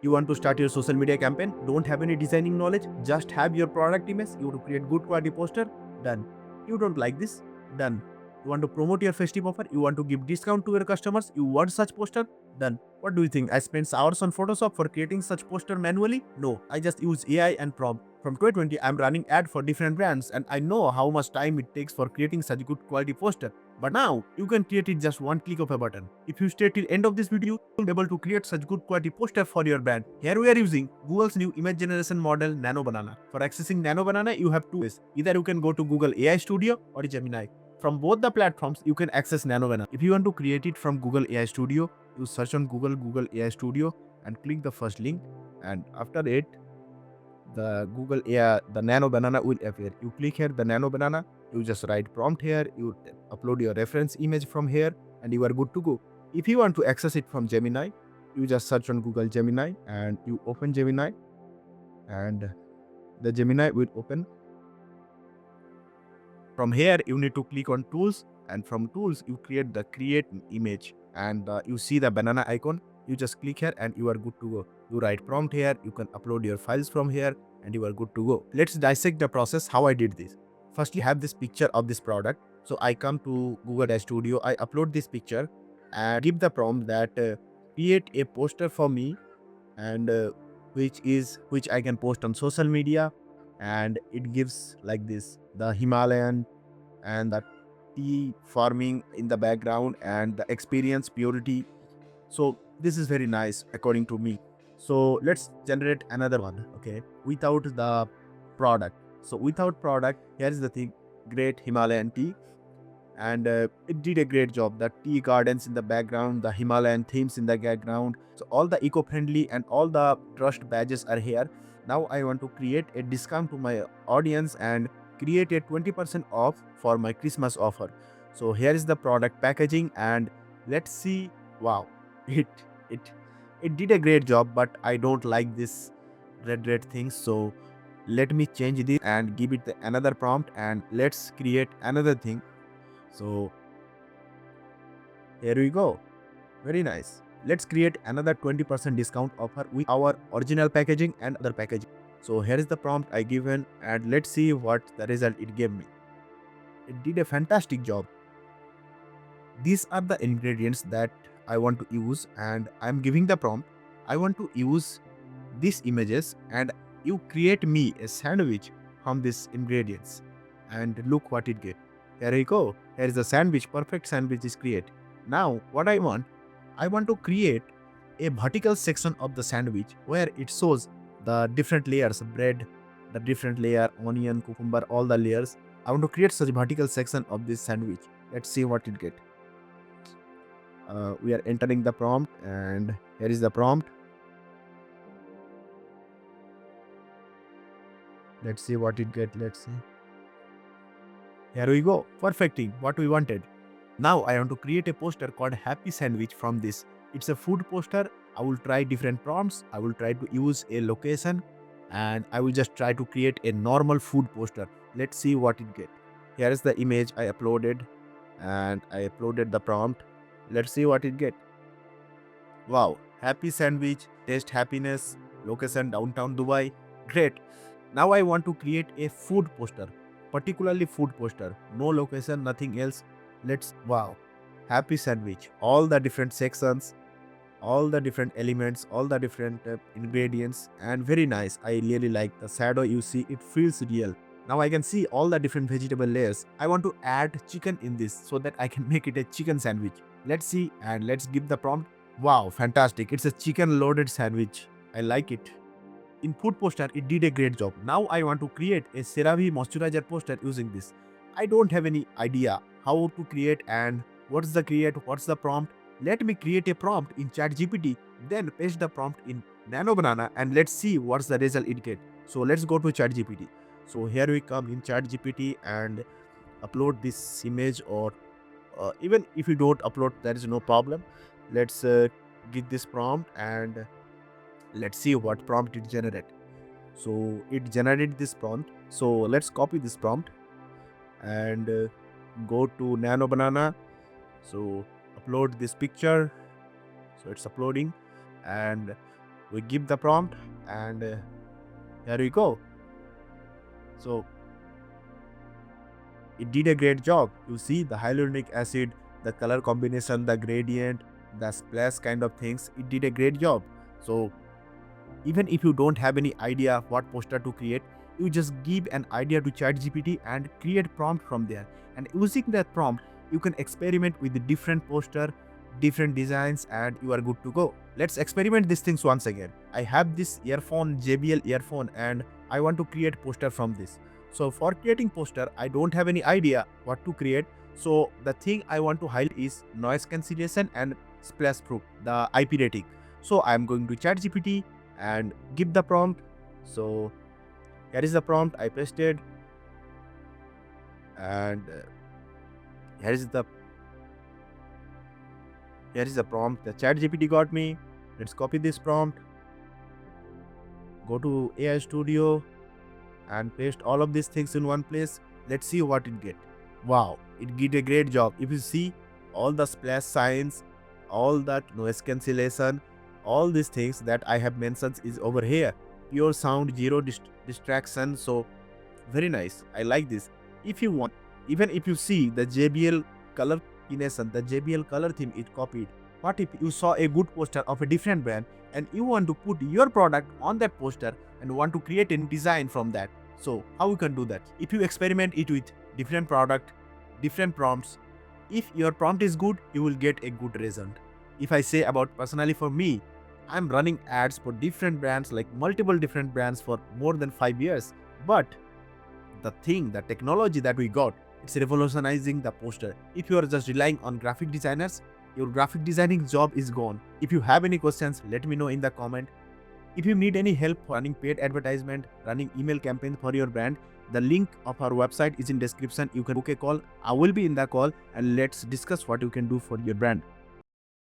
You want to start your social media campaign, don't have any designing knowledge, just have your product image, you want to create good quality poster, done. You don't like this, done. You want to promote your festive offer, you want to give discount to your customers, you want such poster, done. What do you think? I spent hours on Photoshop for creating such poster manually? No, I just use AI and prompt. From 2020, I'm running ad for different brands and I know how much time it takes for creating such good quality poster. But now, you can create it just one click of a button. If you stay till end of this video, you'll be able to create such good quality poster for your brand. Here we are using Google's new image generation model Nanobanana. For accessing Nanobanana, you have two ways. Either you can go to Google AI Studio or Gemini. From both the platforms, you can access Nanobanana. If you want to create it from Google AI Studio, you search on Google AI Studio and click the first link, and after it, the Google AI, the Nanobanana will appear. You click here, the Nanobanana, you just write prompt here, you upload your reference image from here, and you are good to go. If you want to access it from Gemini, you just search on Google Gemini and you open Gemini, and the Gemini will open. From here, you need to click on tools, and from tools, you create the create image, and you see the banana icon. You just click here and you are good to go. You write prompt here, you can upload your files from here, and you are good to go. Let's dissect the process how I did this. Firstly, have this picture of this product. So I come to Google AI Studio, I upload this picture and give the prompt that create a poster for me, and which I can post on social media, and it gives like this the Himalayan and the tea farming in the background and the experience purity. So this is very nice according to me. So let's generate another one, okay, without the product. So without product, here's the thing, great Himalayan tea, and it did a great job. The tea gardens in the background, the Himalayan themes in the background, so all the eco-friendly and all the trust badges are here. Now I want to create a discount to my audience and create a 20% off for my Christmas offer. So here is the product packaging, and let's see. Wow, it it it did a great job, but I don't like this red thing. So let me change this and give it another prompt, and let's create another thing. So here we go. Very nice. Let's create another 20% discount offer with our original packaging and other packaging. So here is the prompt I given, and let's see what the result it gave me. It did a fantastic job. These are the ingredients that I want to use, and I'm giving the prompt. I want to use these images, and you create me a sandwich from these ingredients, and look what it get. Here we go. Here is the sandwich. Perfect sandwich is created. Now what I want to create a vertical section of the sandwich where it shows the different layers, bread, the different layer, onion, cucumber, all the layers. I want to create such vertical section of this sandwich. Let's see what it get. We are entering the prompt, and here is the prompt. Let's see what it get. Let's see. Here we go. Perfecting what we wanted. Now I want to create a poster called Happy Sandwich from this. It's a food poster. I will try different prompts. I will try to use a location, and I will just try to create a normal food poster. Let's see what it get. Here is the image I uploaded, and I uploaded the prompt. Let's see what it get. Wow, Happy Sandwich, taste happiness, location downtown Dubai. Great. Now I want to create a food poster, particularly food poster. No location, nothing else. Wow, Happy Sandwich. All the different sections, all the different elements, all the different ingredients, and very nice. I really like the shadow you see, it feels real. Now I can see all the different vegetable layers. I want to add chicken in this so that I can make it a chicken sandwich. Let's see, and let's give the prompt. Wow, fantastic. It's a chicken loaded sandwich. I like it. In food poster, it did a great job. Now I want to create a CeraVe moisturizer poster using this. I don't have any idea how to create and what's the prompt. Let me create a prompt in ChatGPT, then paste the prompt in Nanobanana, and let's see what's the result it get. So let's go to ChatGPT. So here we come in ChatGPT and upload this image, or even if you don't upload, there is no problem. Let's get this prompt, and let's see what prompt it generate. So it generated this prompt. So let's copy this prompt and go to Nanobanana. So upload this picture. So it's uploading, and We give the prompt, and here we go. So it did a great job. You see the hyaluronic acid, the color combination, the gradient, the splash kind of things. It did a great job. So even if you don't have any idea what poster to create, you just give an idea to ChatGPT and create prompt from there. And using that prompt, you can experiment with the different poster, different designs, and you are good to go. Let's experiment these things once again. I have this earphone, JBL earphone, and I want to create poster from this. So for creating poster, I don't have any idea what to create. So the thing I want to highlight is noise cancellation and splash proof, the IP rating. So I'm going to ChatGPT and give the prompt. So here is the prompt I pasted, and here is the prompt the ChatGPT got me. Let's copy this prompt, go to AI Studio, and paste all of these things in one place. Let's see what it get. Wow, it did a great job. If you see all the splash signs, all that noise cancellation, all these things that I have mentioned is over here. Pure sound, zero distraction. So very nice. I like this. If you want, even if you see the JBL color combination, the JBL color theme is copied. What if you saw a good poster of a different brand and you want to put your product on that poster and want to create a design from that? So how you can do that? If you experiment it with different product, different prompts, if your prompt is good, you will get a good result. If I say about personally for me, I'm running ads for different brands, like multiple different brands for more than 5 years. But the technology that we got, it's revolutionizing the poster. If you are just relying on graphic designers, your graphic designing job is gone. If you have any questions, let me know in the comment. If you need any help running paid advertisement, running email campaign for your brand, the link of our website is in description. You can book a call. I will be in the call and let's discuss what you can do for your brand.